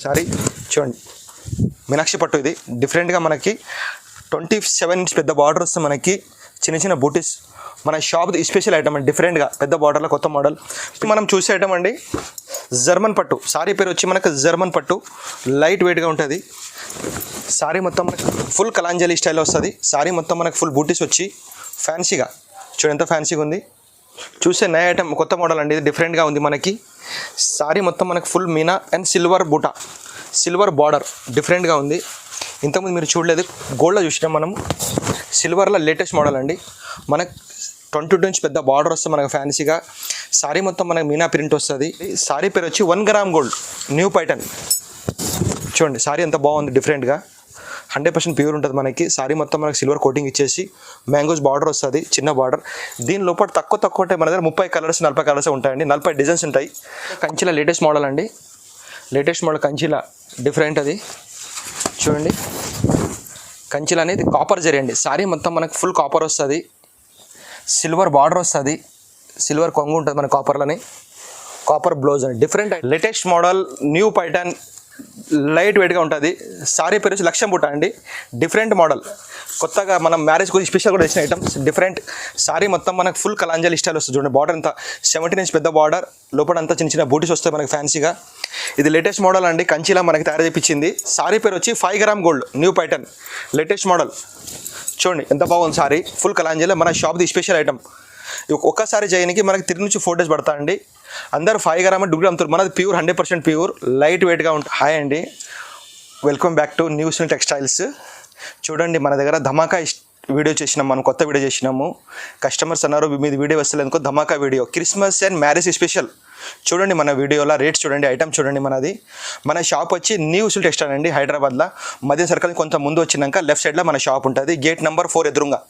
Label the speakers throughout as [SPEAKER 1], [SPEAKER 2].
[SPEAKER 1] Sorry చూడండి, మీనాక్షి పట్టు ఇది డిఫరెంట్గా మనకి 27 ఇంచ్ పెద్ద బార్డర్ వస్తే మనకి చిన్న చిన్న బూటీస్ మన షాప్ స్పెషల్ ఐటమ్ అండి. డిఫరెంట్గా పెద్ద బార్డర్లో కొత్త మోడల్ మనం చూసే ఐటమ్ అండి. జర్మన్ పట్టు సారీ పేరు వచ్చి మనకు జర్మన్ పట్టు, లైట్ వెయిట్గా ఉంటుంది. సారీ మొత్తం మనకు ఫుల్ కలాంజలి స్టైల్లో వస్తుంది. సారీ మొత్తం మనకు ఫుల్ బూటీస్ వచ్చి ఫ్యాన్సీగా చూడండి ఎంత ఫ్యాన్సీగా ఉంది. చూసే నయ ఐటమ్ కొత్త మోడల్ అండి, ఇది డిఫరెంట్గా ఉంది మనకి. సారీ మొత్తం మనకు ఫుల్ మీనా అండ్ సిల్వర్ బూటా, సిల్వర్ బార్డర్ డిఫరెంట్గా ఉంది. ఇంతకుముందు మీరు చూడలేదు, గోల్డ్లో చూసినాం మనము. సిల్వర్లో లేటెస్ట్ మోడల్ అండి. మనకు 22 ఇంచ్ పెద్ద బార్డర్ వస్తుంది మనకు ఫ్యాన్సీగా. సారీ మొత్తం మనకు మీనా ప్రింట్ వస్తుంది. సారీ పేరు వచ్చి 1 గ్రామ్ గోల్డ్ న్యూ పైటన్. చూడండి సారీ ఎంత బాగుంది, డిఫరెంట్గా 100% ప్యూర్ ఉంటుంది మనకి. సారీ మొత్తం మనకి సిల్వర్ కోటింగ్ ఇచ్చేసి మ్యాంగోస్ బార్డర్ వస్తుంది, చిన్న బార్డర్. దీని లోపల తక్కువ ఉంటాయి మన దగ్గర 30 కలర్స్ 40 కలర్స్ ఉంటాయండి, 40 డిజైన్స్ ఉంటాయి. కంచిలా లేటెస్ట్ మోడల్ అండి, లేటెస్ట్ మోడల్ కంచిలా డిఫరెంట్ అది. చూడండి కంచిలా అనేది కాపర్ జరీ అండి. సారీ మొత్తం మనకు ఫుల్ కాపర్ వస్తుంది, సిల్వర్ బార్డర్ వస్తుంది, సిల్వర్ కొంగు ఉంటుంది మన కాపర్లోని. కాపర్ బ్లౌజ్ అండి, different latest model new pattern, light వెయిట్గా ఉంటుంది. సారీ పేరు వచ్చి లక్ష్యం బుట్ట అండి, డిఫరెంట్ మోడల్. కొత్తగా మనం మ్యారేజ్ గురించి స్పెషల్ కూడా తెచ్చిన ఐటమ్స్ డిఫరెంట్. సారీ మొత్తం మనకు ఫుల్ కలాంజలి స్టైల్ వస్తుంది. చూడండి బార్డర్ అంతా 17 ఇంచ్ పెద్ద బార్డర్, లోపల అంతా చిన్న చిన్న బూటీస్ వస్తాయి మనకి ఫ్యాన్సీగా. ఇది లేటెస్ట్ మోడల్ అండి, కంచిలా మనకి తయారు చేయించింది. సారీ పేరు వచ్చి 5 gram gold new Python, latest model. చూడండి ఎంత బాగుంది సారీ, ఫుల్ కలాంజలి మన షాప్ది స్పెషల్ ఐటమ్. ఒక్కసారి చేయడానికి మనకి 3 నుంచి 4 డేస్ పడతాయండి. అందరూ 5 గ్రామ్ డిగ్రీ అమ్ముతారు, మనది ప్యూర్ 100% ప్యూర్, లైట్ వెయిట్గా ఉంటుంది. హాయ్ అండి, welcome back to new Sunil textiles. చూడండి మన దగ్గర ధమాకా వీడియో చేసినాం, మనం కొత్త వీడియో చేసినాము. కస్టమర్స్ అన్నారు మీది వీడియో వస్తలేదు అనుకో, ధమాకా video Christmas and marriage special. చూడండి మన వీడియోలో రేట్స్ చూడండి, ఐటమ్ చూడండి. మనది మన షాప్ వచ్చి న్యూ సునీల్ టెక్స్టైల్ అండి, హైదరాబాద్లో మధ్య సర్కిల్ కొంత ముందు వచ్చినాక లెఫ్ట్ సైడ్లో మన షాప్ ఉంటుంది, గేట్ నెంబర్ 4 ఎదురుగా.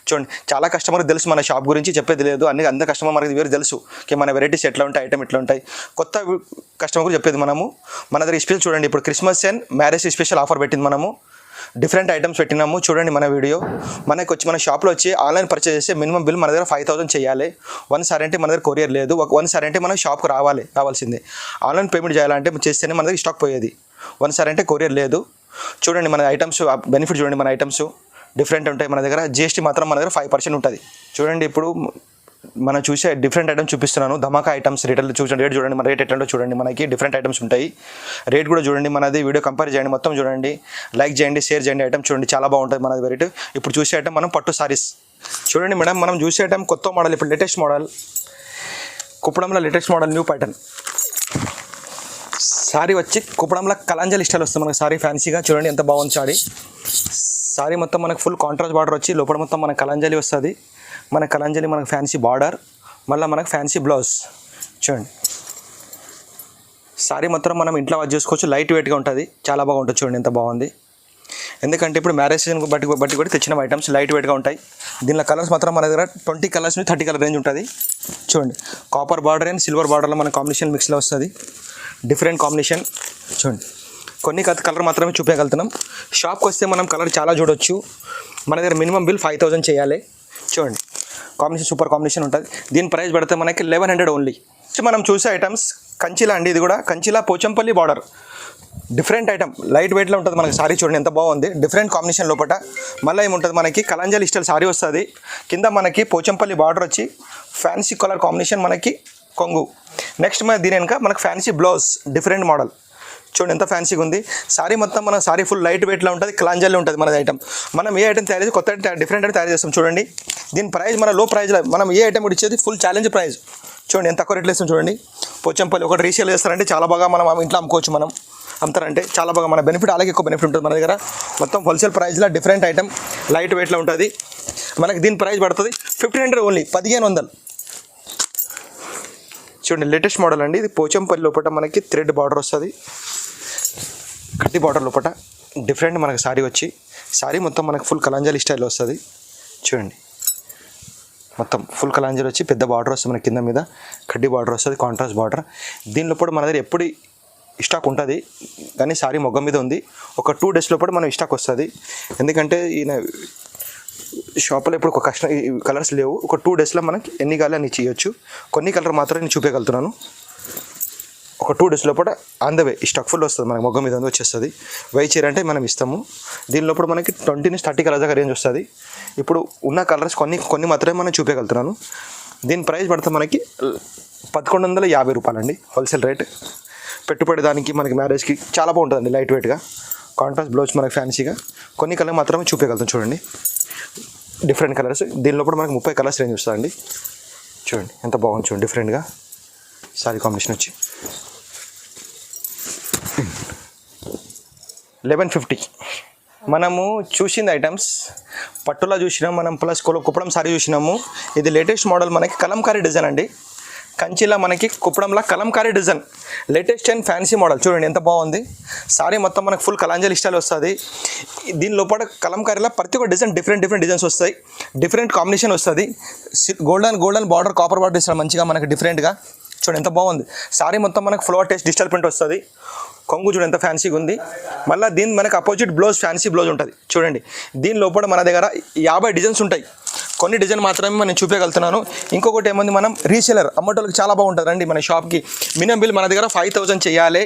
[SPEAKER 1] చూడండి చాలా కస్టమర్కి తెలుసు మన షాప్ గురించి, చెప్పేది లేదు. అందరు కస్టమర్ మనకి వేరు తెలుసు మన వెరైటీస్ ఎట్లా ఉంటాయి, ఐటమ్ ఎట్లా ఉంటాయి. కొత్త కస్టమర్ కూడా చెప్పేది మనము. మన దగ్గర స్పెషల్ చూడండి, ఇప్పుడు Christmas and marriage special offer పెట్టింది మనము. డిఫరెంట్ ఐటమ్స్ పెట్టినాము, చూడండి మన వీడియో. మనకి వచ్చి మన షాప్లో వచ్చి ఆన్లైన్ పర్చేస్ చేస్తే మినిమం బిల్ మన దగ్గర 5000 చేయాలి. 1 సారీ అంటే మన దగ్గర కొరియర్ లేదు, 1 సారీ అంటే మన షాప్కి రావాల్సిందే. ఆన్లైన్ పేమెంట్ చేయాలంటే చేస్తేనే మన దగ్గర స్టాక్ పోయేది. 1 సారీ అంటే కొరియర్ లేదు. చూడండి మన ఐటమ్స్ బెనిఫిట్ చూడండి, మన ఐటమ్స్ డిఫరెంట్ ఉంటాయి మన దగ్గర. జిఎస్టీ మాత్రం మన దగ్గర 5% ఉంటుంది. చూడండి ఇప్పుడు మనం చూసే డిఫరెంట్ ఐటమ్స్ చూపిస్తున్నాను, ధమాకా ఐటమ్స్. రేట్లు చూడండి, రేట్ చూడండి, మన రేట్ ఎట్లా చూడండి. మనకి డిఫరెంట్ ఐటమ్స్ ఉంటాయి, రేట్ కూడా చూడండి. మనది వీడియో కంపేర్ చేయండి, మొత్తం చూడండి, లైక్ చేయండి, షేర్ చేయండి. ఐటమ్ చూడండి చాలా బాగుంటుంది మనది రేట్. ఇప్పుడు చూసే ఐటమ్ మనం పట్టు సారీస్. చూడండి మేడం, మనం చూసే ఐటమ్ కొత్త మోడల్, ఇప్పుడు లేటెస్ట్ మోడల్ కుప్పడంలో latest model new pattern. Sari వచ్చి కుప్పడంలో కలాంజలి స్టైల్ వస్తుంది మనకు. సారీ ఫ్యాన్సీగా చూడండి ఎంత బాగుంది సారీ. సారీ మొత్తం మనకు ఫుల్ కాంట్రాస్ట్ బార్డర్ వచ్చి లోపల మొత్తం మనకు కలాంజలి వస్తుంది. మన కలాంజలి మనకు ఫ్యాన్సీ బార్డర్, మళ్ళీ మనకు ఫ్యాన్సీ బ్లౌజ్. చూడండి సారీ మొత్తం మనం ఇంట్లో వాచ్ చేసుకోవచ్చు, లైట్ వెయిట్గా ఉంటుంది, చాలా బాగుంటుంది. చూడండి ఎంత బాగుంది. ఎందుకంటే ఇప్పుడు మ్యారేజ్ సీజన్ బట్టి కూడా తెచ్చిన ఐటమ్స్ లైట్ వెయిట్గా ఉంటాయి. దీనిలో కలర్స్ మాత్రం మన దగ్గర 20 కలర్స్ నుంచి 30 కలర్ రేంజ్ ఉంటుంది. చూడండి కాపర్ బార్డర్ అండ్ సిల్వర్ బార్డర్లో మన కాంబినేషన్ మిక్స్లో వస్తుంది, డిఫరెంట్ కాంబినేషన్. చూడండి కొన్ని కలర్ మాత్రమే చూపించగలుగుతున్నాం. షాప్కి వస్తే మనం కలర్ చాలా చూడొచ్చు. మన దగ్గర మినిమం బిల్ 5000 చేయాలి. చూడండి కాంబినేషన్ సూపర్ కాంబినేషన్ ఉంటుంది. దీని ప్రైస్ పడితే మనకి 1100 ఓన్లీ. మనం చూసే ఐటమ్స్ కంచిలా అండి, ఇది కూడా కంచిలా Pochampally border, different item, light వెయిట్లో ఉంటుంది మనకి. సారీ చూడండి ఎంత బాగుంది, డిఫరెంట్ కాంబినేషన్. లోపల మళ్ళీ ఏముంటుంది మనకి కలాంజలి స్టైల్ సారీ వస్తుంది. కింద మనకి పోచంపల్లి బార్డర్ వచ్చి ఫ్యాన్సీ కలర్ కాంబినేషన్ మనకి కొంగు. నెక్స్ట్ మన దీని వెనుక మనకు ఫ్యాన్సీ బ్లౌజ్, డిఫరెంట్ మోడల్. చూడండి ఎంత ఫ్యాన్సీగా ఉంది. సారీ మొత్తం మన సారీ ఫుల్ లైట్ వెయిట్లో ఉంటుంది, కలాంజలి ఉంటుంది మన ఐటమ్. మనం ఏ ఐటమ్ తయారు చేసి కొత్త డిఫరెంట్ ఐటమ్ తయారు చేస్తాం. చూడండి దీని ప్రైస్ మన లో ప్రైజ్లో మనం ఏ ఐటమ్ కూడా ఇచ్చేది ఫుల్ ఛాలెంజ్ ప్రైస్. చూడండి ఎంత తక్కువ రేట్లు ఇస్తాం. చూడండి పోచంపల్లి ఒకటి రీసేల్ చేస్తారంటే చాలా బాగా మనం ఇంట్లో అమ్ముకోవచ్చు. మనం అమ్ముతారంటే చాలా బాగా మన బెనిఫిట్, అలాగే ఎక్కువ బెనిఫిట్ ఉంటుంది మన దగ్గర. మొత్తం హోల్సేల్ ప్రైస్లో డిఫరెంట్ ఐటమ్ లైట్ వెయిట్లో ఉంటుంది మనకి. దీని ప్రైస్ పడుతుంది 1500 ఓన్లీ, 1500. చూడండి లేటెస్ట్ మోడల్ అండి, ఇది పోచంపల్లి లోపల మనకి థ్రెడ్ బార్డర్ వస్తుంది, కట్టి బార్డర్ లోపల డిఫరెంట్ మనకి సారీ వచ్చి. సారీ మొత్తం మనకు ఫుల్ కలాంజలి స్టైల్ వస్తుంది. చూడండి మొత్తం ఫుల్ కలాంజలి వచ్చి పెద్ద బార్డర్ వస్తుంది మనకి, కింద మీద కడ్డీ బార్డర్ వస్తుంది, కాంట్రాస్ట్ బార్డర్. దీని లోపల మన దగ్గర ఎప్పుడు స్టాక్ ఉంటుంది, కానీ సారీ మొగ్గ మీద ఉంది. ఒక 2 డేస్ లోపల మనం స్టాక్ వస్తుంది. ఎందుకంటే ఈయన షాప్లో ఇప్పుడు ఒక కలర్స్ లేవు, ఒక 2 డేస్లో మనకి ఎన్ని కావాలి అని చేయొచ్చు. కొన్ని కలర్ మాత్రం నేను చూపించగలుగుతున్నాను. ఒక 2 days లోపల on the way stock full వస్తుంది, మనకి మొగ్గ మీద వచ్చేస్తుంది. వై చీర అంటే మనం ఇస్తాము. దీని లోపల మనకి 20-30 కలర్స్ దాకా రేంజ్ వస్తుంది. ఇప్పుడు ఉన్న కలర్స్ కొన్ని మాత్రమే మనం చూపించగలుగుతున్నాను. దీని ప్రైస్ పడుతుంది మనకి 1150 రూపాయలండి, హోల్సేల్ రేట్. పెట్టుబడి దానికి మనకి మ్యారేజ్కి చాలా బాగుంటుందండి, లైట్ వెయిట్గా. కాంట్రాస్ట్ బ్లౌజ్ మనకి ఫ్యాన్సీగా. కొన్ని కలర్ మాత్రమే చూపించగలుగుతాం. చూడండి డిఫరెంట్ కలర్స్. దీని లోపల మనకి 30 కలర్స్ రేంజ్ వస్తుందండి. చూడండి ఎంత బాగుంది, చూడండి డిఫరెంట్గా సారీ కాంబినేషన్ వచ్చి 1150. మనము చూసిన ఐటమ్స్ పట్టులా చూసినాం మనం, ప్లస్ కుప్పడం సారీ చూసినాము. ఇది లేటెస్ట్ మోడల్ మనకి కలంకారీ డిజైన్ అండి. కంచిలా మనకి కుప్పడంలా Kalamkari design, latest and fancy model. చూడండి ఎంత బాగుంది. సారీ మొత్తం మనకు ఫుల్ కలాంజలి స్టైల్ వస్తుంది. దీని లోపల కలంకారీలో ప్రతి ఒక్క డిజైన్ డిఫరెంట్ డిజైన్స్ వస్తాయి, డిఫరెంట్ కాంబినేషన్ వస్తుంది. గోల్డెన్ బార్డర్, కాపర్ బార్డర్ ఇస్తారు మంచిగా మనకి డిఫరెంట్గా. చూడండి ఎంత బాగుంది. సారీ మొత్తం మనకు ఫ్లోర్ టెస్ట్ డిజిటల్ ప్రింట్ వస్తుంది. కొంగు చూడండి ఎంత ఫ్యాన్సీగా ఉంది. మళ్ళీ దీని మనకు అపోజిట్ బ్లౌజ్ ఫ్యాన్సీ బ్లౌజ్ ఉంటుంది. చూడండి దీని లోపల మన దగ్గర 50 డిజైన్స్ ఉంటాయి. కొన్ని డిజైన్ మాత్రమే నేను చూపించగలుగుతున్నాను. ఇంకొకటి ఏముంది, మనం రీసేలర్ అమ్మటోళ్ళకి చాలా బాగుంటుంది రండి మన షాప్కి. మినిమం బిల్ మన దగ్గర 5000 చేయాలి.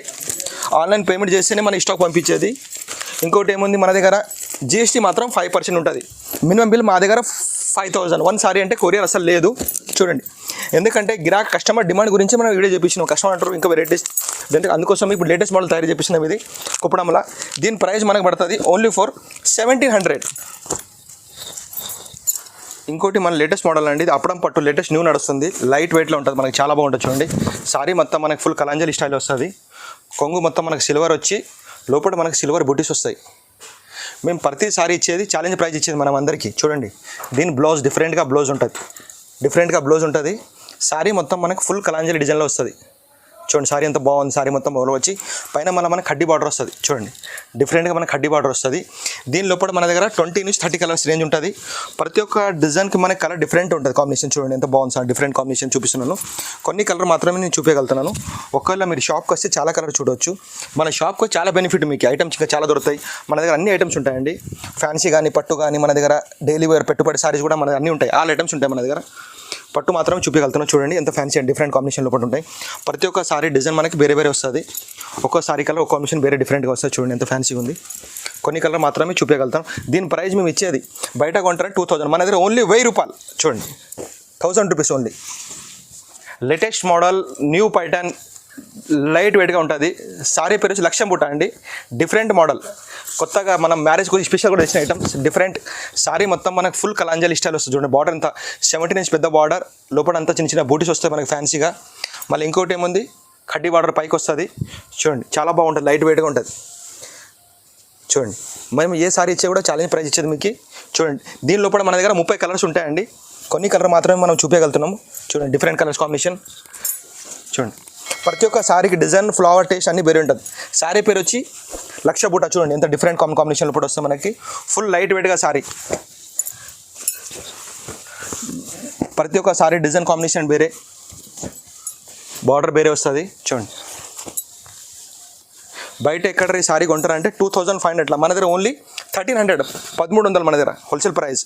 [SPEAKER 1] ఆన్లైన్ పేమెంట్ చేస్తేనే మన స్టాక్ పంపించేది. ఇంకోటి ఏముంది, మన దగ్గర జిఎస్టీ మాత్రం 5% ఉంటుంది. మినిమం బిల్ మా దగ్గర 5000. 1 సారీ అంటే కొరియర్ అసలు లేదు. చూడండి ఎందుకంటే గిరాక్ కస్టమర్ డిమాండ్ గురించి మనం వీడియో చేపించినాం. కస్టమర్ అంటారు ఇంకా వెరైటీస్, అందుకోసం ఇప్పుడు లేటెస్ట్ మోడల్ తయారు చేపించినాం ఇది కుప్పడంలా. దీని ప్రైస్ మనకు పడుతుంది ఓన్లీ ఫర్ 1700. ఇంకోటి మన లేటెస్ట్ మోడల్ అండి, ఇది అప్పడం పట్టు లేటెస్ట్ న్యూ నడుస్తుంది. లైట్ వెయిట్లో ఉంటుంది, మనకి చాలా బాగుంటుంది. చూడండి సారీ మొత్తం మనకి ఫుల్ కలాంజలి స్టైల్ వస్తుంది. కొంగు మొత్తం మనకి సిల్వర్ వచ్చి లోపల మనకి సిల్వర్ బుటీస్ వస్తాయి. మేము ప్రతిసారి ఇచ్చేది ఛాలెంజ్ ప్రైజ్ ఇచ్చేది మనం అందరికీ. చూడండి దీని బ్లౌజ్ డిఫరెంట్గా బ్లౌజ్ ఉంటుంది. సారీ మొత్తం మనకి ఫుల్ కలాంజలి డిజైన్లో వస్తుంది. చూడండి సారీ ఎంత బాగుంది. సారీ మొత్తం బౌల్ వచ్చి పైన మనకి కడ్డీ బార్డర్ వస్తుంది. చూడండి డిఫరెంట్గా మనకి కడ్డీ బార్డర్ వస్తుంది. దీని లోపల మన దగ్గర 20-30 కలర్స్ రేంజ్ ఉంటుంది. ప్రతి ఒక్క డిజైన్కి మనకి కలర్ డిఫరెంట్ ఉంటుంది కాంబినేషన్. చూడండి ఎంత బాగుంది సార్, డిఫరెంట్ కాంబినేషన్ చూపిస్తున్నాను. కొన్ని కలర్ మాత్రమే నేను చూపించగలుగుతున్నాను. ఒకవేళ మీరు షాప్కి వస్తే చాలా కలర్ చూడవచ్చు. మన షాప్కి చాలా బెనిఫిట్, మీకు ఐటమ్స్ ఇంకా చాలా దొరుకుతాయి. మన దగ్గర అన్ని ఐటమ్స్ ఉంటాయండి, ఫ్యాన్సీ కానీ పట్టు కానీ. మన దగ్గర డైలీ వేర్ పెట్టుబడి సారీస్ కూడా మన దగ్గర అన్నీ ఉంటాయి. ఆల్ ఐటమ్స్ ఉంటాయి మన దగ్గర. పట్టు మాత్రం చూపించగలుగుతున్నాం. చూడండి ఎంత ఫ్యాన్సీ అండ్ డిఫరెంట్ కాంబినేషన్ లోపల ఉంటాయి. ప్రతి ఒక్క సారీ డిజైన్ మనకి వేరే వస్తుంది. ఒక్కో సారీ కలర్ ఒక కాంబినేషన్ వేరే డిఫరెంట్గా వస్తుంది. చూడండి ఎంత ఫ్యాన్సీగా ఉంది. కొన్ని కలర్ మాత్రమే చూపించగలుగుతాం. దీని ప్రైస్ మేము ఇచ్చేది బయట కొంటారా 2000, మన దగ్గర ఓన్లీ 1000 రూపాయలు. చూడండి 1000 rupees only. Latest model new pattern, light వెయిట్గా ఉంటుంది. సారీ పేరు వచ్చి లక్ష్యం బుట్ట అండి, డిఫరెంట్ మోడల్. కొత్తగా మనం మ్యారేజ్ గురించి స్పెషల్ కూడా వచ్చిన ఐటమ్స్ డిఫరెంట్. సారీ మొత్తం మనకు ఫుల్ కలాంజలి స్టైల్ వస్తుంది. చూడండి బార్డర్ అంతా 17 ఇంచ్ పెద్ద బార్డర్, లోపల అంతా చిన్న బూటీస్ వస్తాయి మనకి ఫ్యాన్సీగా. మళ్ళీ ఇంకోటి ఏముంది, కడ్డీ బార్డర్ పైకి వస్తుంది. చూడండి చాలా బాగుంటుంది, లైట్ వెయిట్గా ఉంటుంది. చూడండి మేము ఏ సారీ ఇచ్చే కూడా ఛాలెంజ్ ప్రైస్ ఇచ్చేది మీకు. చూడండి దీని లోపల మన దగ్గర 30 కలర్స్ ఉంటాయండి. కొన్ని కలర్ మాత్రమే మనం చూపించగలుగుతున్నాము. చూడండి డిఫరెంట్ కలర్స్ కాంబినేషన్. చూడండి ప్రతి ఒక్క సారీకి డిజైన్, ఫ్లవర్ టేస్ట్ అన్నీ వేరే ఉంటుంది. సారీ పేరు వచ్చి లక్ష బూట. చూడండి ఎంత డిఫరెంట్ కాంబినేషన్లో కూడా వస్తుంది మనకి. ఫుల్ లైట్ వెయిట్గా సారీ. ప్రతి ఒక్క సారీ డిజైన్ కాంబినేషన్ వేరే, బార్డర్ వేరే వస్తుంది. చూడండి బయట ఎక్కడ ఈ సారీ కొంటారంటే 2500, మన దగ్గర ఓన్లీ 1300, 1300 మన దగ్గర హోల్సేల్ ప్రైస్.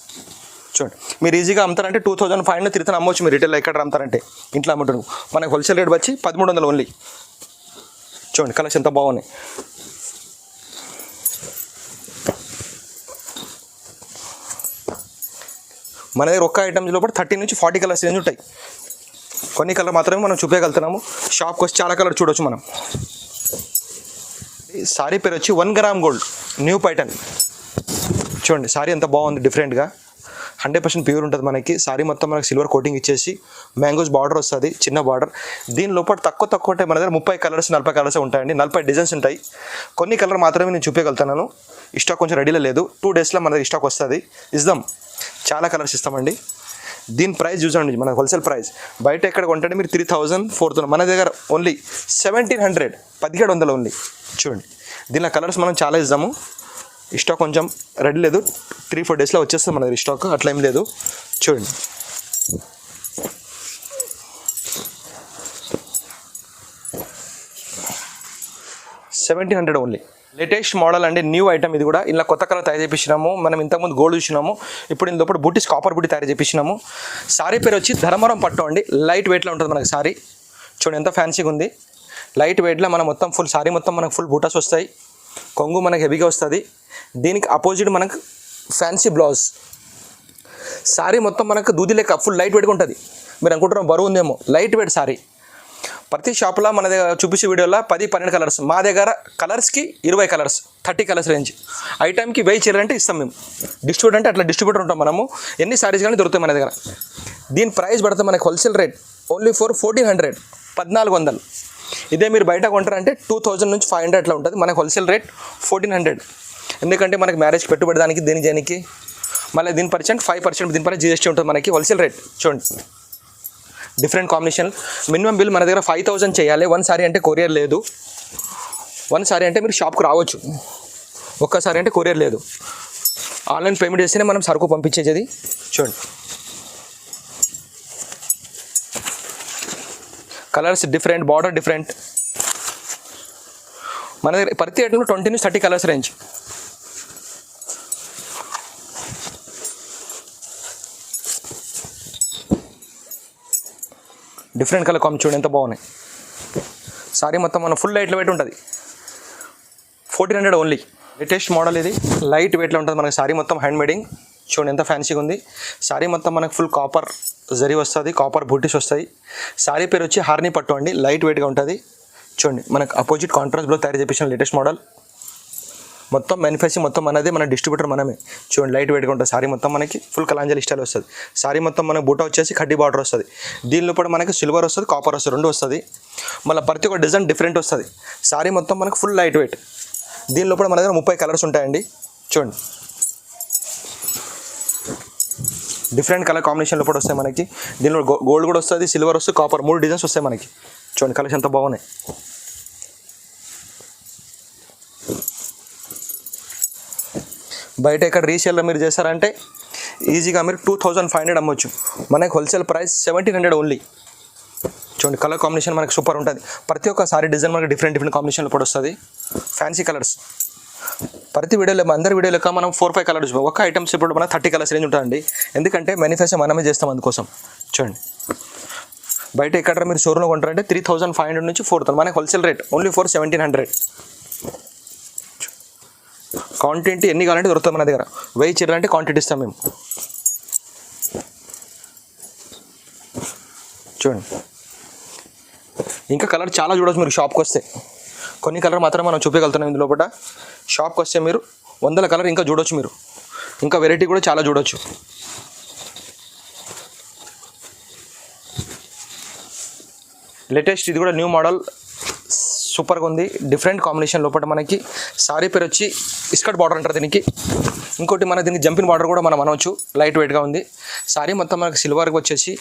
[SPEAKER 1] చూడండి మీరు ఈజీగా అమ్ముతారంటే 2500 తిరుగుతాను అమ్మవచ్చు. మీరు రిటైల్ ఎక్కడ అమ్ముతారంటే ఇంట్లో అమ్ముతారు. మనకి హోల్సేల్ రేట్ వచ్చి 1300 ఓన్లీ. చూడండి కలర్స్ ఎంత బాగున్నాయి. మన దగ్గర ఒక్క ఐటమ్స్ లోపల 30-40 కలర్స్ రేంజ్ ఉంటాయి. కొన్ని కలర్ మాత్రమే మనం చూపించగలుగుతున్నాము. షాప్కి వచ్చి చాలా కలర్ చూడవచ్చు మనం. సారీ పేరు వచ్చి 1 గ్రామ్ గోల్డ్ న్యూ పైటర్న్. చూడండి సారీ ఎంత బాగుంది, డిఫరెంట్గా 100% ప్యూర్ ఉంటుంది మనకి. సారీ మొత్తం మనకి సిల్వర్ కోటింగ్ ఇచ్చేసి మ్యాంగోస్ బార్డర్ వస్తుంది, చిన్న బార్డర్. దీని లోపల తక్కువ ఉంటాయి మన దగ్గర. 30 కలర్స్ 40 కలర్స్ ఉంటాయండి, 40 డిజైన్స్ ఉంటాయి. కొన్ని కలర్ మాత్రమే నేను చూపించగలుగుతున్నాను. స్టాక్ కొంచెం రెడీలో లేదు, 2 డేస్లో మన దగ్గర స్టాక్ వస్తుంది. ఇద్దాం, చాలా కలర్స్ ఇస్తామండి. దీని ప్రైస్ చూసండి, మన హోల్సేల్ ప్రైస్. బయట ఎక్కడ కొంటే మీరు 3000, 4000, మన దగ్గర ఓన్లీ 1700, 1700 ఓన్లీ. చూడండి దీనిలో కలర్స్ మనం చాలా ఇద్దాము. స్టాక్ కొంచెం రెడీ లేదు, 3-4 డేస్లో వచ్చేస్తుంది మన దగ్గర స్టాక్, అట్లా ఏం లేదు. చూడండి $1700 ఓన్లీ. లేటెస్ట్ మోడల్ అండి, న్యూ ఐటమ్ ఇది కూడా. ఇలా కొత్త కలర్ తయారు చేపించినాము. మనం ఇంతకుముందు గోల్డ్ చూసినాము, ఇప్పుడు ఇందులో బూటీస్ కాపర్ బూటీ తయారు చేపించినాము. సారీ పేరు వచ్చి ధర్మవరం పట్టు అండి, లైట్ వెయిట్లో ఉంటుంది మనకి సారీ. చూడండి ఎంత ఫ్యాన్సీగా ఉంది. లైట్ వెయిట్లో మనం మొత్తం ఫుల్ సారీ మొత్తం మనకు ఫుల్ బూటాస్ వస్తాయి. కొంగు మనకు హెవీగా వస్తుంది. దీనికి అపోజిట్ మనకు ఫ్యాన్సీ బ్లౌజ్. సారీ మొత్తం మనకు దూది లెక్క ఫుల్ లైట్ వెయిట్గా ఉంటుంది. మీరు అనుకుంటున్నాం బరువు ఉందేమో, లైట్ వెయిట్ సారీ. ప్రతి షాప్లో మన దగ్గర చూపించే వీడియోలో 10-12 కలర్స్, మా దగ్గర కలర్స్కి 20 కలర్స్, 30 కలర్స్ రేంజ్. ఐటమ్కి 1000 చీరలు అంటే ఇస్తాం మేము. డిస్ట్రిబ్యూటర్ అంటే అట్లా డిస్ట్రిబ్యూటర్ ఉంటాం మనము. ఎన్ని సారీస్ కానీ దొరుకుతాయి మన దగ్గర. దీని ప్రైస్ పడుతుంది మనకి హోల్సేల్ రేట్ ఓన్లీ ఫర్ 1400, 1400. ఇదే మీరు బయట కొంటారంటే 2000 నుంచి 500 అట్లా ఉంటుంది. మనకి హోల్సేల్ రేట్ 1400. ఎందుకంటే మనకి మ్యారేజ్ పెట్టుబడి దానికి దేనికి మళ్ళీ దీని 5% దీనిపైన GST ఉంటుంది. మనకి హోల్సేల్ రేట్ చూడండి. Different combination. మినిమం బిల్ మన దగ్గర 5000 చేయాలి. 1 సారీ అంటే కొరియర్ లేదు. 1 సారీ అంటే మీరు షాప్కి రావచ్చు. ఒక్కసారి అంటే కొరియర్ లేదు. ఆన్లైన్ పేమెంట్ చేస్తేనే మనం సరుకు పంపించేది. చూడండి కలర్స్ డిఫరెంట్, బార్డర్ డిఫరెంట్. మన దగ్గర ప్రతి ఐటెంలో 20 నుంచి 30 colours range. Different colour combination చూడండి ఎంత బాగున్నాయి. సారీ మొత్తం మన ఫుల్ లైట్ వెయిట్ ఉంటుంది. 1400 ఓన్లీ. లేటెస్ట్ మోడల్ ఇది. లైట్ వెయిట్లో ఉంటుంది. మనకి సారీ మొత్తం హ్యాండ్ మేడింగ్. చూడండి ఎంత ఫ్యాన్సీగా ఉంది. సారీ మొత్తం మనకు ఫుల్ కాపర్ జరీ వస్తుంది, కాపర్ బూటీస్ వస్తాయి. సారీ పేరు వచ్చి హార్నీ పట్టు అండి. లైట్ వెయిట్గా ఉంటుంది. చూడండి మనకు అపోజిట్ కాంట్రాస్ట్ బ్లౌజ్ తయారు చేపించిన లేటెస్ట్ మోడల్. మొత్తం మ్యానుఫ్యాక్చరింగ్ మొత్తం మనదే, మన డిస్ట్రిబ్యూటర్ మనమే. చూడండి లైట్ వెయిట్గా ఉంటుంది. సారీ మొత్తం మనకి ఫుల్ కలాంజలి స్టైల్ వస్తుంది. సారీ మొత్తం మనకు బూటా వచ్చేసి కడ్డీ బార్డర్ వస్తుంది. దీనిలో కూడా మనకి సిల్వర్ వస్తుంది, కాపర్ వస్తుంది, రెండు వస్తుంది. మళ్ళీ ప్రతి ఒక్క డిజైన్ డిఫరెంట్ వస్తుంది. సారీ మొత్తం మనకు ఫుల్ లైట్ వెయిట్. దీనిలో కూడా మన దగ్గర 30 కలర్స్ ఉంటాయండి. చూడండి డిఫరెంట్ కలర్ కాంబినేషన్లో కూడా వస్తాయి మనకి. దీనిలో గోల్డ్ కూడా వస్తుంది, సిల్వర్ వస్తుంది, కాపర్ 3 డిజైన్స్ వస్తాయి మనకి. చూడండి కలర్స్ ఎంత బాగున్నాయి. బయట ఇక్కడ రీసేల్లో మీరు చేస్తారంటే ఈజీగా మీరు 2500 అమ్మొచ్చు. మనకి హోల్సేల్ ప్రైస్ 1700 ఓన్లీ. చూడండి కలర్ కాంబినేషన్ మనకి సూపర్ ఉంటుంది. ప్రతి ఒక్క సారీ డిజైన్ మనకి డిఫరెంట్ కాంబినేషన్లో కూడా వస్తుంది. ఫ్యాన్సీ కలర్స్ ప్రతి వీడియోలో, అందరి వీడియోలో మనం 4-5 కలర్స్, ఒక ఐటమ్స్ ఇప్పుడు మనకు 30 కలర్స్ రేంజ్ ఉంటుందండి. ఎందుకంటే మ్యానుఫ్యాక్చర్ మనమే చేస్తాం అందుకోసం. చూడండి బయట ఎక్కడ మీరు షోరూమ్లో కొంటారంటే 3500 నుంచి 4000. మనకి wholesale rate only for 1700. Quantity ఎన్ని కావాలంటే దొరుకుతుంది మన దగ్గర. 1000 చీరలు అంటే క్వాంటిటీ ఇస్తాం మేము. చూడండి ఇంకా కలర్ చాలా చూడవచ్చు మీరు షాప్కి వస్తే. కొన్ని కలర్ మాత్రం మనం చూపించగలుగుతున్నాం ఇందులో. షాప్కి వస్తే మీరు 100 కలర్ ఇంకా చూడవచ్చు. మీరు ఇంకా వెరైటీ కూడా చాలా చూడవచ్చు. లేటెస్ట్ ఇది కూడా న్యూ మోడల్ సూపర్గా ఉంది. డిఫరెంట్ కాంబినేషన్ లోపల మనకి సారీ పేరు వచ్చి ఇస్కట్ బార్డర్ అంటారు దీనికి. ఇంకోటి మన దీనికి జంపిన్ బార్డర్ కూడా మనం అనవచ్చు. లైట్ వెయిట్గా ఉంది. సారీ మొత్తం మనకి సిల్వర్కి వచ్చేసి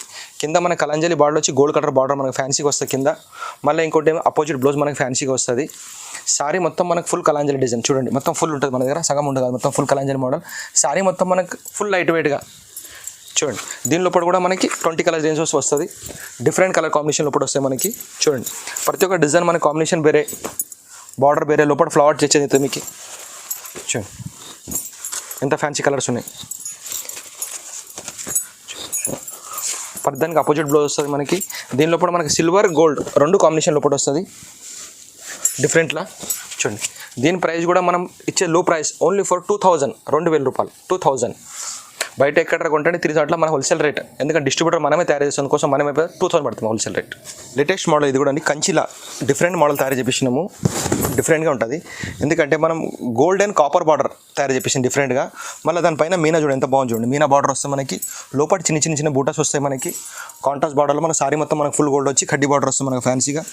[SPEAKER 1] కింద మన కలంజలి బార్డర్ వచ్చి గోల్డ్ కలర్ బార్డర్ మనకి ఫ్యాన్సీగా వస్తుంది కింద. మళ్ళీ ఇంకోటి అపోజిట్ బ్లౌజ్ మనకి ఫ్యాన్సీగా వస్తుంది. సారీ మొత్తం మనకు ఫుల్ కలాంజలి డిజైన్. చూడండి మొత్తం ఫుల్ ఉంటుంది మన దగ్గర, సగం ఉంటుంది మొత్తం ఫుల్ కలాంజలి మోడల్. సారీ మొత్తం మనకు ఫుల్ లైట్ వెయిట్గా. చూడండి దీని లోపల కూడా మనకి 20 కలర్ రేంజ్ వస్తుంది. డిఫరెంట్ కలర్ కాంబినేషన్ లోపల వస్తాయి మనకి. చూడండి ప్రతి ఒక్క డిజైన్ మన కాంబినేషన్ వేరే, బార్డర్ వేరే, లోపల ఫ్లవర్ చేసేది అయితే మీకు. చూడండి ఎంత ఫ్యాన్సీ కలర్స్ ఉన్నాయి. దానికి అపోజిట్ బ్లౌజ్ వస్తుంది మనకి. దీని లోపల మనకి సిల్వర్ గోల్డ్ 2 కాంబినేషన్ లోపల వస్తుంది డిఫరెంట్లా. చూడండి దీని ప్రైస్ కూడా మనం ఇచ్చే లో ప్రైస్ ఓన్లీ ఫర్ 2000, 2000 రూపాయలు. 2000 బయట ఎక్కడ కొంటే 3000 మన హోల్సేల్ రేట్. ఎందుకంటే డిస్ట్రిబ్యూటర్ మనమే తయారు చేస్తాం, అందుకోసం మనమే 2000 పడుతుంది హోల్సేల్ రేట్. లేటెస్ట్ మోడల్ ఇది కూడా అండి. కంచిలా డిఫరెంట్ మోడల్ తయారు చేపించినాము. డిఫరెంట్గా ఉంటుంది. ఎందుకంటే మనం గోల్డ్ అండ్ కాపర్ బార్డర్ తయారు చేపించింది డిఫరెంట్గా. మళ్ళీ దానిపైన మీనా చూడండి ఎంత బాగుంది. చూడండి మీనా బార్డర్ వస్తే మనకి లోపల చిన్న బూటాస్ వస్తాయి మనకి. కాంట్రాస్ట్ బార్డర్లో మన సారీ మొత్తం మనకు ఫుల్ గోల్డ్ వచ్చి కడ్డీ బార్డర్ వస్తుంది మనకు ఫ్యాన్సీగా.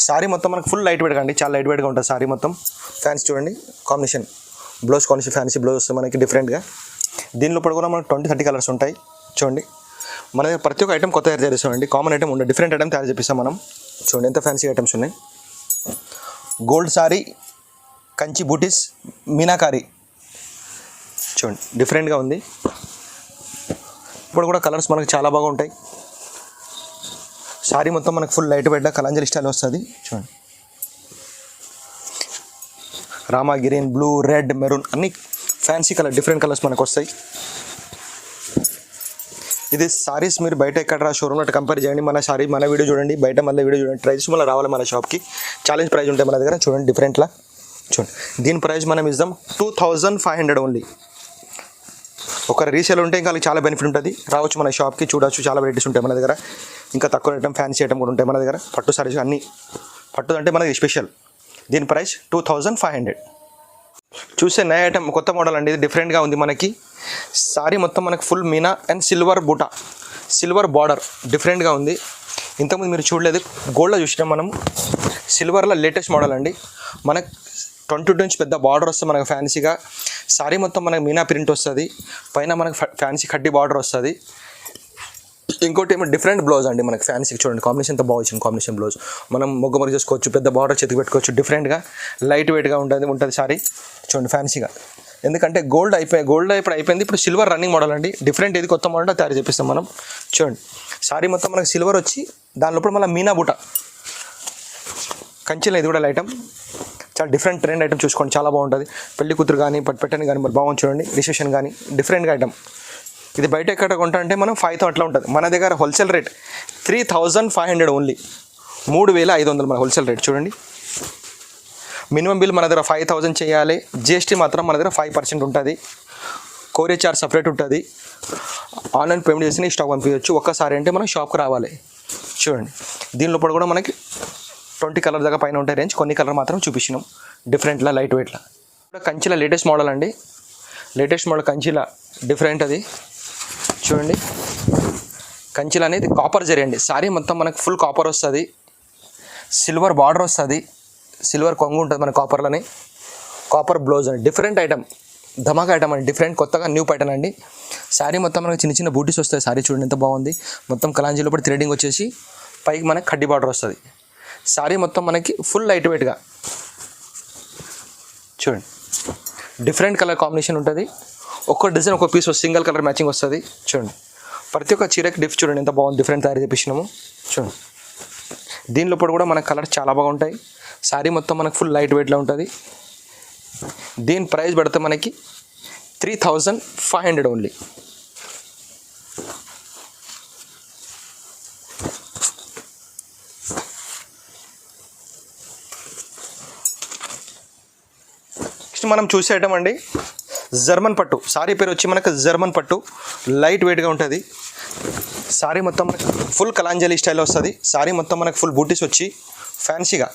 [SPEAKER 1] సారీ మొత్తం మనకు ఫుల్ లైట్ వెయిట్గా అండి, చాలా లైట్ వెయిట్గా ఉంటుంది సారీ మొత్తం. ఫ్యాన్సీ చూడండి combination, blouse combination fancy blouse వస్తుంది మనకి డిఫరెంట్గా. దీనిలో కూడా మనకు 20-30 కలర్స్ ఉంటాయి. చూడండి మన దగ్గర ప్రతి ఒక్క ఐటమ్ కొత్త తయారు చేస్తామండి. కామన్ ఐటమ్ ఉండదు, డిఫరెంట్ ఐటమ్ తయారు చేపిస్తాం మనం. చూడండి ఎంత ఫ్యాన్సీ ఐటమ్స్ ఉన్నాయి. గోల్డ్ సారీ, కంచి బూటీస్, మీనాకారి. చూడండి డిఫరెంట్గా ఉంది. ఇప్పుడు కూడా కలర్స్ మనకు చాలా బాగా ఉంటాయి. సారీ మొత్తం మనకు ఫుల్ లైట్ వెయిట్గా కలంజలి స్టైల్ వస్తుంది. చూడండి Rama green, blue, red, maroon అన్ని ఫ్యాన్సీ కలర్ డిఫరెంట్ కలర్స్ మనకు వస్తాయి. ఇది సారీస్ మీరు బయట ఎక్కడ షోరూమ్లో కంపేర్ చేయండి, మన వీడియో చూడండి, బయట మళ్ళీ వీడియో చూడండి, ప్రైస్ మళ్ళీ రావాలి మన షాప్కి. ఛాలెంజ్ ప్రైస్ ఉంటాయి మన దగ్గర, చూడండి డిఫరెంట్లా. చూడండి దీని ప్రైస్ మనం ఇద్దాం 2500 ఓన్లీ. ఒక రీసేల్ ఉంటే ఇంకా చాలా బెనిఫిట్ ఉంటుంది. రావచ్చు మన షాప్కి, చూడవచ్చు, చాలా వెరైటీస్ ఉంటాయి మన దగ్గర. ఇంకా తక్కువ ఐటమ్, ఫ్యాన్సీ ఐటమ్ కూడా ఉంటాయి మన దగ్గర. పట్టు సారీస్ అన్నీ, పట్టు అంటే మనకి స్పెషల్. దీని ప్రైస్ 2500. చూసే నయ ఐటమ్, కొత్త మోడల్ అండి, ఇది డిఫరెంట్గా ఉంది మనకి. సారీ మొత్తం మనకి ఫుల్ మీనా అండ్ సిల్వర్ బూటా, సిల్వర్ బార్డర్ డిఫరెంట్గా ఉంది. ఇంతకుముందు మీరు చూడలేదు, గోల్డ్లో చూసినాం మనం. సిల్వర్లో లేటెస్ట్ మోడల్ అండి. మనకు 22 ఇంచ్ పెద్ద బార్డర్ వస్తుంది మనకు ఫ్యాన్సీగా. సారీ మొత్తం మనకు మీనా ప్రింట్ వస్తుంది, పైన మనకు ఫ్యాన్సీ కడ్డీ బార్డర్ వస్తుంది. ఇంకోటి ఏమో డిఫరెంట్ బ్లౌజ్ అండి మనకి ఫ్యాన్సీకి. చూడండి కాంబినేషన్ ఎంత బాగా వచ్చింది, కాంబినేషన్ బ్లౌజ్. మనం మొగ్గమొగ్గ చేసుకోవచ్చు, పెద్ద బార్డర్ చేతికి పెట్టుకోవచ్చు. డిఫరెంట్గా లైట్ వెయిట్గా ఉంటుంది సారీ. చూడండి ఫ్యాన్సీగా, ఎందుకంటే గోల్డ్ ఇప్పుడు అయిపోయింది. ఇప్పుడు సిల్వర్ రన్నింగ్ మోడల్ అండి. డిఫరెంట్ ఏది కొత్త మోడల్ తయారు చేపిస్తాం మనం. చూడండి సారీ మొత్తం మనకు సిల్వర్ వచ్చి, దాని లోపల మళ్ళీ మీనా బుట్ట కంచెలో, ఇది కూడా ఐటమ్ చాలా డిఫరెంట్ ట్రెండ్ ఐటమ్. చూసుకోండి చాలా బాగుంటుంది. పెళ్లి కూతురు కానీ పెట్టని కానీ మరి బాగుంది చూడండి. రిసెప్షన్ కానీ డిఫరెంట్గా ఐటమ్. ఇది బయట ఎక్కడ కొంటా అంటే మనం 5000 అట్లా ఉంటుంది. మన దగ్గర హోల్సేల్ రేట్ 3500 ఓన్లీ, 3500 మన హోల్సేల్ రేట్. చూడండి మినిమం బిల్ మన దగ్గర 5000 చేయాలి. జిఎస్టీ మాత్రం మన దగ్గర 5% ఉంటుంది. కొరియర్ చార్జ్ సపరేట్ ఉంటుంది. ఆన్లైన్ పేమెంట్ చేసి స్టాక్ పంపించవచ్చు. ఒక్కసారి అంటే మనం షాప్కి రావాలి. చూడండి దీని లోపల కూడా మనకి 20 కలర్ దాకా పైన ఉంటాయి రేంజ్. కొన్ని కలర్ మాత్రం చూపించినాం డిఫరెంట్లా, లైట్ వెయిట్లా. కంచిలా లేటెస్ట్ మోడల్ అండి, లేటెస్ట్ మోడల్ కంచిలా డిఫరెంట్. అది చూడండి కంచిలా అనేది కాపర్ జరీ అండి. సారీ మొత్తం మనకు ఫుల్ కాపర్ వస్తుంది, సిల్వర్ బార్డర్ వస్తుంది, సిల్వర్ కొంగు ఉంటుంది మన కాపర్లోనే. కాపర్ బ్లౌజ్ అండి, డిఫరెంట్ ఐటమ్, ధమాకా ఐటమ్ అండి, డిఫరెంట్ కొత్తగా న్యూ ప్యాటర్న్ అండి. సారీ మొత్తం మనకు చిన్న చిన్న బూటీస్ వస్తాయి. సారీ చూడండి ఎంత బాగుంది. మొత్తం కలాంజీలో కూడా థ్రెడింగ్ వచ్చేసి పైకి మనకి కడ్డీ బార్డర్ వస్తుంది. సారీ మొత్తం మనకి ఫుల్ లైట్ వెయిట్గా. చూడండి డిఫరెంట్ కలర్ కాంబినేషన్ ఉంటుంది. ఒక్కో డిజైన్ ఒక్కో పీస్ సింగిల్ కలర్ మ్యాచింగ్ వస్తుంది. చూడండి ప్రతి ఒక్క చీరకి చూడండి ఎంత బాగుంది, డిఫరెంట్ తయారు చేపించినాము. చూడండి దీనిలో కూడా మనకు కలర్స్ చాలా బాగుంటాయి. సారీ మొత్తం మనకు ఫుల్ లైట్ వెయిట్లో ఉంటుంది. దీని ప్రైస్ పడితే మనకి 3500 ఓన్లీ. నెక్స్ట్ మనం చూసే ఐటమ్ అండి జర్మన్ పట్టు. సారీ పేరు వచ్చి మనకు జర్మన్ పట్టు, లైట్ వెయిట్గా ఉంటుంది. సారీ మొత్తం మనకు ఫుల్ కలాంజలి స్టైల్లో వస్తుంది. సారీ మొత్తం మనకు ఫుల్ బూటీస్ వచ్చి ఫ్యాన్సీగా,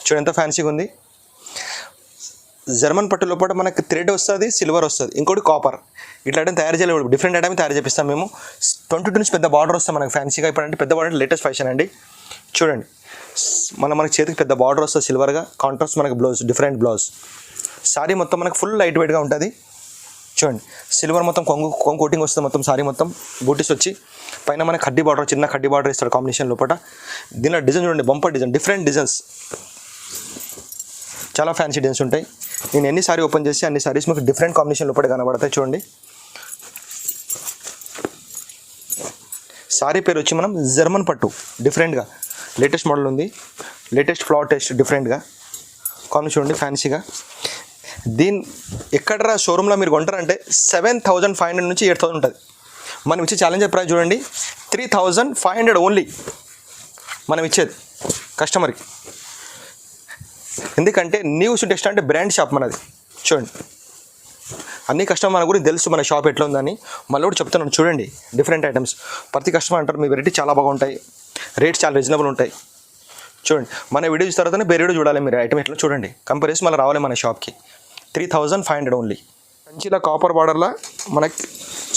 [SPEAKER 1] చూడండి ఎంత ఫ్యాన్సీగా ఉంది. జర్మన్ పట్టు లోపల మనకు థ్రెడ్ వస్తుంది, సిల్వర్ వస్తుంది, ఇంకోటి కాపర్. ఇట్లా ఐటమ్ తయారు చేయలేదు, డిఫరెంట్ ఐటమ్ తయారు చేపిస్తాం మేము. 22 నుంచి పెద్ద బార్డర్ వస్తుంది మనకు ఫ్యాన్సీగా. ఇప్పుడు అంటే పెద్ద బార్డర్ లేటెస్ట్ ఫ్యాషన్ అండి. చూడండి మనకి చేతికి పెద్ద బార్డర్ వస్తుంది సిల్వర్గా, కాంట్రాస్ట్ మనకు బ్లౌజ్, డిఫరెంట్ బ్లౌజ్. సారీ మొత్తం మనకు ఫుల్ లైట్ వెయిట్గా ఉంటుంది. చూడండి సిల్వర్ మొత్తం కొంగు కోటింగ్ వస్తుంది. మొత్తం సారీ మొత్తం బూటీస్ వచ్చి పైన మనకి కడ్డీ బార్డర్, చిన్న కడ్డీ బార్డర్ ఇస్తాడు కాంబినేషన్ లోపల. దీనిలో డిజైన్ చూడండి, బంపర్ డిజైన్, డిఫరెంట్ డిజైన్స్, చాలా ఫ్యాన్సీ డిజైన్స్ ఉంటాయి. నేను ఎన్ని సారీ ఓపెన్ చేసి అన్ని సారీస్ మీకు డిఫరెంట్ కాంబినేషన్ లోపల కనబడతాయి. చూడండి సారీ పేరు వచ్చి మనం జర్మన్ పట్టు, డిఫరెంట్గా లేటెస్ట్ మోడల్ ఉంది. లేటెస్ట్ ఫ్లవర్ టేస్ట్ డిఫరెంట్గా కాంబినేషన్ చూడండి ఫ్యాన్సీగా. దీని ఎక్కడ షోరూంలో మీరు కొంటారంటే 7500 నుంచి 8000 ఉంటుంది. మనం ఇచ్చే ఛాలెంజర్ ప్రైస్ చూడండి 3500 ఓన్లీ మనం ఇచ్చేది కస్టమర్కి. ఎందుకంటే న్యూస్ టెస్ట్ అంటే బ్రాండ్ షాప్ మనది. చూడండి అన్ని కస్టమర్ మన గురించి తెలుసు, మన షాప్ ఎట్లా ఉందని. మళ్ళీ కూడా చెప్తున్నాను చూడండి, డిఫరెంట్ ఐటమ్స్. ప్రతి కస్టమర్ అంటారు మీ వెరైటీ చాలా బాగుంటాయి, రేట్స్ చాలా రీజనబుల్ ఉంటాయి. చూడండి మన వీడియో చూసిన తర్వాతనే వేరే వీడియో చూడాలి మీరు. ఐటమ్ ఎట్లా చూడండి, కంపేర్ చేసి మళ్ళీ రావాలి మన షాప్కి. 3500 ఓన్లీ. కంచిలా కాపర్ బార్డర్లా మనకి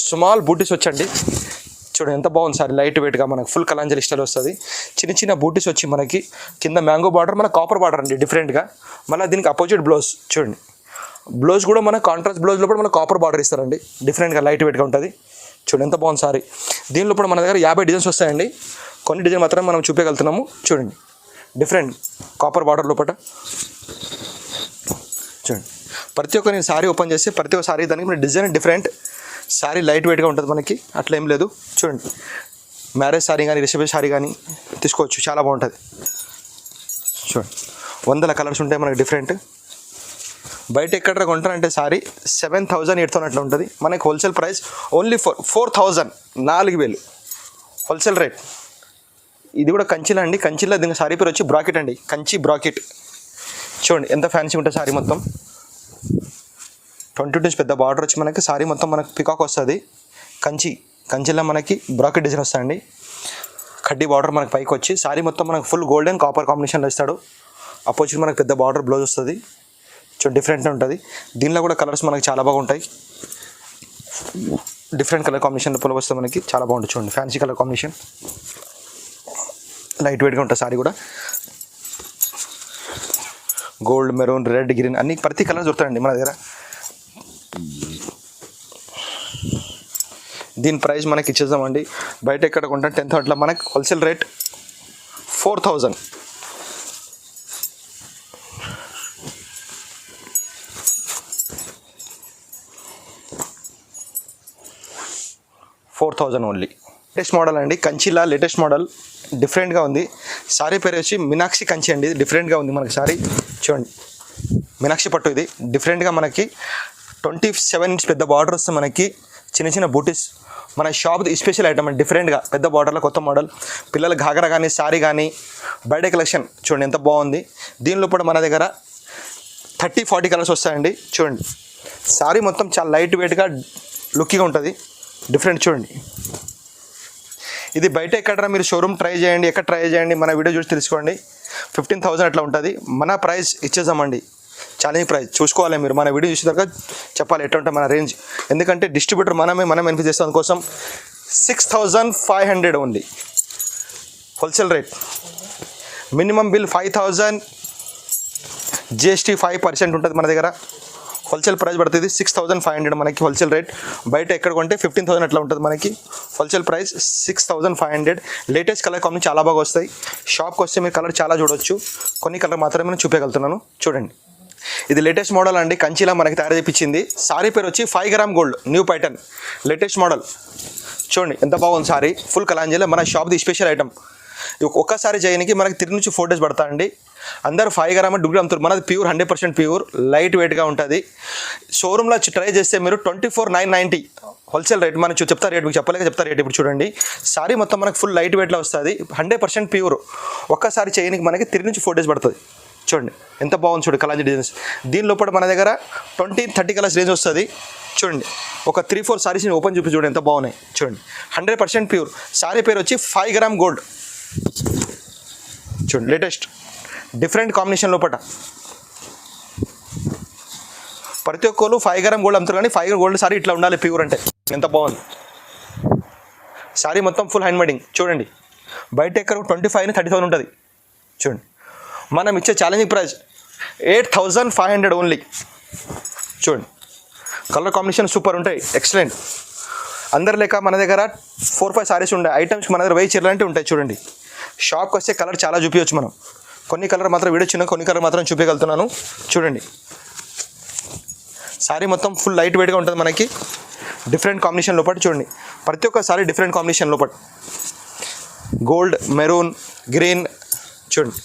[SPEAKER 1] స్మాల్ బూటీస్ వచ్చండి. చూడండి ఎంత బాగుంది సారీ, లైట్ వెయిట్గా మనకు ఫుల్ కలాంజలి స్టైల్ వస్తుంది. చిన్న చిన్న బూటీస్ వచ్చి మనకి కింద మ్యాంగో బార్డర్, మన కాపర్ బార్డర్ అండి డిఫరెంట్గా. మళ్ళీ దీనికి అపోజిట్ బ్లౌజ్ చూడండి, బ్లౌజ్ కూడా మన కాంట్రాస్ట్ బ్లౌజ్లో కూడా మన కాపర్ బార్డర్ ఇస్తారండి, డిఫరెంట్గా లైట్ వెయిట్గా ఉంటుంది. చూడండి ఎంత బాగుంది సారీ. దీనిలో కూడా మన దగ్గర 50 డిజైన్స్ వస్తాయండి. కొన్ని డిజైన్ మాత్రం మనం చూపించగలుగుతున్నాము. చూడండి డిఫరెంట్ కాపర్ బార్డర్ లోపల. చూడండి ప్రతి ఒక్క నేను సారీ ఓపెన్ చేసి ప్రతి ఒక్క సారీ దానికి మన డిజైన్ డిఫరెంట్. సారీ లైట్ వెయిట్గా ఉంటుంది మనకి, అట్లా ఏం లేదు. చూడండి మ్యారేజ్ సారీ కానీ రిసెప్షన్ సారీ కానీ తీసుకోవచ్చు, చాలా బాగుంటుంది. చూడండి 100 కలర్స్ ఉంటాయి మనకి డిఫరెంట్. బయట ఎక్కడ కొంటారంటే సారీ 7,000 8,000 అట్లా ఉంటుంది. మనకి wholesale price only 4,000 4,000 wholesale rate. ఇది కూడా కంచిలా అండి. కంచిలో దీని సారీ పేరు వచ్చి బ్రాకెట్ అండి, కంచి బ్రాకెట్. చూడండి ఎంత ఫ్యాన్సీ ఉంటుంది సారీ మొత్తం. 22 ఇంచ్ పెద్ద బార్డర్ వచ్చి మనకి సారీ మొత్తం మనకి పికాక్ వస్తుంది. కంచిలో మనకి బ్రాకెట్ డిజైన్ వస్తుందండి. కడ్డీ బార్డర్ మనకి పైకి వచ్చి సారీ మొత్తం మనకి ఫుల్ గోల్డెన్ కాపర్ కాంబినేషన్లో ఇస్తాడు. అపోజిట్ మనకి పెద్ద బార్డర్ బ్లౌజ్ వస్తుంది. చూడండి డిఫరెంట్గా ఉంటుంది. దీనిలో కూడా కలర్స్ మనకి చాలా బాగుంటాయి. డిఫరెంట్ కలర్ కాంబినేషన్ పొలం వస్తే మనకి చాలా బాగుంటుంది. చూడండి ఫ్యాన్సీ కలర్ కాంబినేషన్, లైట్ వెయిట్గా ఉంటుంది సారీ కూడా. గోల్డ్, మెరూన్, రెడ్, గ్రీన్ అన్ని ప్రతి కలర్ దొరుకుతాయండి మన దగ్గర. దీని ప్రైస్ మనకి ఇచ్చేద్దామండి. బయట ఎక్కడ కొంటే 10,000 అట్లా, మనకి wholesale rate 4,000. Only. Latest model అండి, కంచిలా లేటెస్ట్ మోడల్, డిఫరెంట్గా ఉంది. సారీ పేరు వచ్చి మీనాక్షి కంచి అండి. ఇది డిఫరెంట్గా ఉంది మనకి సారీ. చూడండి మీనాక్షి పట్టు. ఇది డిఫరెంట్గా మనకి 27 ఇంచ్ పెద్ద బార్డర్ వస్తే మనకి చిన్న బూటీస్. మన షాప్ స్పెషల్ ఐటమ్ అండి, డిఫరెంట్గా పెద్ద బార్డర్లో కొత్త మోడల్. పిల్లల ఘాగరా కానీ సారీ కానీ బర్త్డే కలెక్షన్ చూడండి ఎంత బాగుంది. దీనిలో కూడా మన దగ్గర 30-40 కలర్స్ వస్తాయండి. చూడండి సారీ మొత్తం చాలా లైట్ వెయిట్గా లుక్గా ఉంటుంది, డిఫరెంట్. చూడండి ఇది బయట ఎక్కడ మీరు షోరూమ్ ట్రై చేయండి, ఎక్కడ ట్రై చేయండి, మన వీడియో చూసి తెలుసుకోండి. 15,000 అట్లా ఉంటుంది. మన ప్రైస్ ఇచ్చేద్దామండి, ఛాలెంజ్ ప్రైస్. చూసుకోవాలి మీరు, మన వీడియో చూసిన తర్వాత చెప్పాలి ఎట్లా ఉంటుంది మన రేంజ్. ఎందుకంటే డిస్ట్రిబ్యూటర్ మనం బెనిఫిట్ చేస్తాం కోసం 6,500 only wholesale rate. Minimum bill 5,000, GST 5% ఉంటుంది మన దగ్గర. హోల్సేల్ ప్రైస్ పడుతుంది 6,500 మనకి హోల్సేల్ రేట్. బయట ఎక్కడ కొంటే 15,000 అట్లా ఉంటుంది మనకి. Wholesale price 6,500. Latest colour combination చాలా బాగా వస్తాయి. షాప్కి వస్తే మీరు కలర్ చాలా చూడొచ్చు. కొన్ని కలర్ మాత్రమే నేను చూపించగలుగుతున్నాను. చూడండి ఇది లేటెస్ట్ మోడల్ అండి, కంచిలా మనకి తయారు చేయించింది. సారీ పేరు వచ్చి 5 gram gold new pattern latest model. చూడండి ఎంత బాగుంది సారీ, ఫుల్ కలాంజీలో మన షాప్ది స్పెషల్ ఐటమ్. ఒక్కసారి చేయడానికి మనకి 3 నుంచి 4 డేస్ పడతాయండి. అందరూ 5 గ్రామ్ డిగ్రీ అమ్ముతారు. మనది ప్యూర్ 100% ప్యూర్, లైట్ వెయిట్గా ఉంటుంది. షోరూమ్లో ట్రై చేస్తే మీరు 24,990 హోల్సేల్ రేట్. మనం చెప్తా రేట్, మీకు చెప్పలేక చెప్తా రేట్. ఇప్పుడు చూడండి సారీ మొత్తం మనకి ఫుల్ లైట్ వెయిట్లో వస్తుంది, 100% ప్యూర్. ఒక్కసారి చేయడానికి మనకి 3 నుంచి 4 డేస్ పడుతుంది. చూడండి ఎంత బాగుంది. చూడండి కలాంజీ డిజైన్స్. దీనిలో కూడా మన దగ్గర 20-30 కలర్స్ రేంజ్ వస్తుంది. చూడండి ఒక 3-4 సారీస్ని ఓపెన్ చూపి చూడండి ఎంత బాగున్నాయి. చూడండి 100% ప్యూర్. సారీ పేరు వచ్చి 5 గ్రామ్ గోల్డ్. చూడండి లేటెస్ట్ డిఫరెంట్ కాంబినేషన్ లోపల. ప్రతి ఒక్కరు 5 గ్రామ్ గోల్డ్ అమ్ముతారు, కానీ 5 గ్రామ్ గోల్డ్ సారీ ఇట్లా ఉండాలి ప్యూర్ అంటే. ఎంత బాగుంది సారీ మొత్తం ఫుల్ హ్యాండ్ మేడింగ్. చూడండి బయట ఎక్కడ 25,000-30,000 ఉంటుంది. చూడండి మనం ఇచ్చే ఛాలెంజింగ్ ప్రైస్ 8,500 ఓన్లీ. చూడండి కలర్ కాంబినేషన్ సూపర్ ఉంటాయి, ఎక్సలెంట్. అందరు లేక మన దగ్గర 4-5 సారీస్ ఉంటాయి. ఐటమ్స్ మన దగ్గర 1000 చీరలు అంటే ఉంటాయి. చూడండి షాప్కి వస్తే కలర్ చాలా చూపించవచ్చు మనం. కొన్ని కలర్ మాత్రం వీడియో చిన్న, కొన్ని కలర్ మాత్రం చూపించగలుగుతున్నాను. చూడండి సారీ మొత్తం ఫుల్ లైట్ వెయిట్గా ఉంటుంది మనకి, డిఫరెంట్ కాంబినేషన్ లోపల. చూడండి ప్రతి ఒక్క సారీ డిఫరెంట్ కాంబినేషన్ లోపల. Gold, maroon, green. చూడండి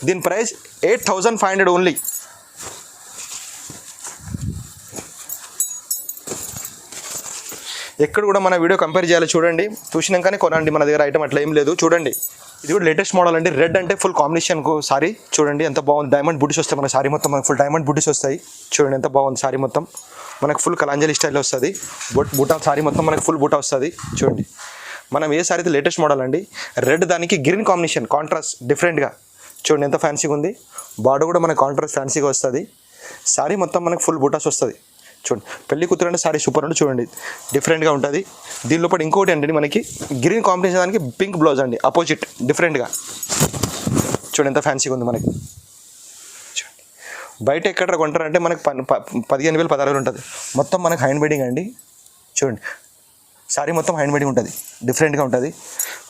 [SPEAKER 1] దీని ప్రైస్ 8,500 ఓన్లీ. ఎక్కడ కూడా మన వీడియో కంపేర్ చేయాలి. చూడండి చూసినాకనే కొనండి, మన దగ్గర ఐటమ్ అట్లా ఏం లేదు. చూడండి ఇది కూడా లేటెస్ట్ మోడల్ అండి. రెడ్ అంటే ఫుల్ కాంబినేషన్కు సారీ. చూడండి ఎంత బాగుంది. డైమండ్ బుటీస్ వస్తాయి మన సారీ మొత్తం, మనకు ఫుల్ డైమండ్ బుటీస్ వస్తాయి. చూడండి ఎంత బాగుంది సారీ మొత్తం. మనకు ఫుల్ కలాంజలి స్టైల్లో వస్తుంది. బూటా సారీ మొత్తం మనకు ఫుల్ బూటా వస్తుంది. చూడండి మనం ఏ సారీ అయితే లేటెస్ట్ మోడల్ అండి. రెడ్ దానికి గ్రీన్ కాంబినేషన్ కాంట్రాస్ట్ డిఫరెంట్గా. చూడండి ఎంత ఫ్యాన్సీగా ఉంది. బార్డర్ కూడా మనకు కాంట్రాస్ట్ ఫ్యాన్సీగా వస్తుంది. సారీ మొత్తం మనకు ఫుల్ బూటాస్ వస్తుంది. చూడండి పెళ్లి కూతురు అంటే సారీ సూపర్ అంటే. చూడండి డిఫరెంట్గా ఉంటుంది. దీనిలో పాటు ఇంకోటి అండి మనకి గ్రీన్ కాంబినేషన్ దానికి పింక్ బ్లౌజ్ అండి, అపోజిట్ డిఫరెంట్గా. చూడండి ఎంత ఫ్యాన్సీగా ఉంది మనకి. చూడండి బయట ఎక్కడ కొంటారంటే మనకి 15,000 16,000 ఉంటుంది. మొత్తం మనకి హ్యాండ్ మేడింగ్ అండి. చూడండి సారీ మొత్తం హ్యాండ్ మేడింగ్ ఉంటుంది, డిఫరెంట్గా ఉంటుంది.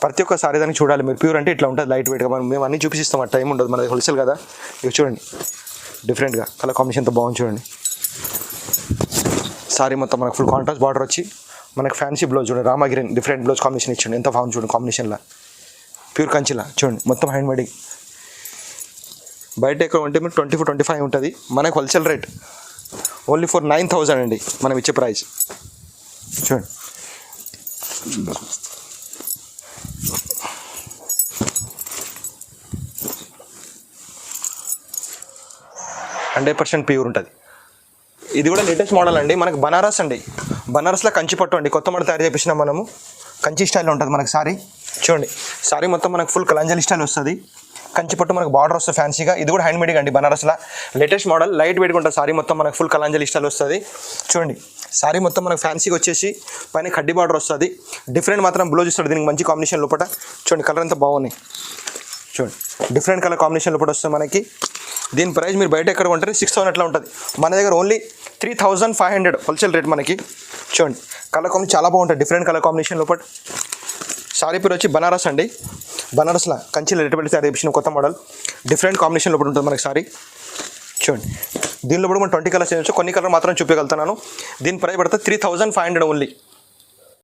[SPEAKER 1] ప్రతి ఒక్క సారీ దానికి చూడాలి మీరు. ప్యూర్ అంటే ఇట్లా ఉంటుంది లైట్ వెయిట్గా. మేము అన్నీ చూపిస్తాం, ఆ టైం ఉండదు మనది, హోల్సేల్ కదా. ఇవి చూడండి డిఫరెంట్గా కలర్ కాంబినేషన్తో బాగుంది. చూడండి సారీ మొత్తం మనకు ఫుల్ కాంట్రాస్ట్ బార్డర్ వచ్చి మనకు ఫ్యాన్సీ బ్లౌజ్. చూడండి Rama green different blouse combination ఇచ్చింది. ఎంత బాగుంది చూడండి కాంబినేషన్లో. ప్యూర్ కంచిలా. చూడండి మొత్తం హ్యాండ్ మేడింగ్. బయట ఎక్కడ ఉంటే మీరు 24-25 ఉంటుంది, మనకు హోల్సేల్ రేట్ ఓన్లీ ఫర్ 9,000 అండి మనం ఇచ్చే ప్రైస్. చూడండి హండ్రెడ్ % ప్యూర్ ఉంటుంది. ఇది కూడా లేటెస్ట్ మోడల్ అండి, మనకు బనారస్ అండి. బనారస్లో కంచి పట్టు అండి, కొత్త మోడల్ తయారు చేపించినాం మనము. కంచి స్టైల్లో ఉంటుంది మనకు సారీ. చూడండి సారీ మొత్తం మనకు ఫుల్ కలంజలి స్టైల్ వస్తుంది. కంచి పట్టు మనకు బార్డర్ వస్తుంది ఫ్యాన్సీగా. ఇది కూడా హ్యాండ్ మేడ్ అండి, బనారస్లో లేటెస్ట్ మోడల్. లైట్ వెయిట్గా ఉంటుంది సారీ మొత్తం మనకు ఫుల్ కలంజలి స్టైల్ వస్తుంది. చూడండి సారీ మొత్తం మనకు ఫ్యాన్సీగా వచ్చేసి పైన కడ్డీ బార్డర్ వస్తుంది. డిఫరెంట్ మాత్రం బ్లౌజ్ ఇస్తాడు దీనికి మంచి కాంబినేషన్ లోపల. చూడండి కలర్ ఎంత బాగున్నాయి. చూడండి డిఫరెంట్ కలర్ కాంబినేషన్ లోపల వస్తుంది మనకి. దీని ప్రైస్ మీరు బయట ఎక్కడ కొంటారు 6,000 అట్లా ఉంటుంది, మన దగ్గర ఓన్లీ 3,500 హోల్సేల్ రేట్ మనకి. చూడండి కలర్ కాంబినేషన్ చాలా బాగుంటుంది, డిఫరెంట్ కలర్ కాంబినేషన్ లోపల. సారీ పేరు వచ్చి బనారస్ అండి. బనారస్లో కంచిలో రెట్టబెట్టి తయారు చేసిన కొత్త మోడల్, డిఫరెంట్ కాంబినేషన్ లోపల ఉంటుంది మనకి సారీ. చూడండి దీనిలో కూడా మనం 20 కలర్స్ చేయొచ్చు, కొన్ని కలర్ మాత్రం చూపించగలుగుతున్నాను. దీని ప్రైస్ పడితే 3,500 ఓన్లీ.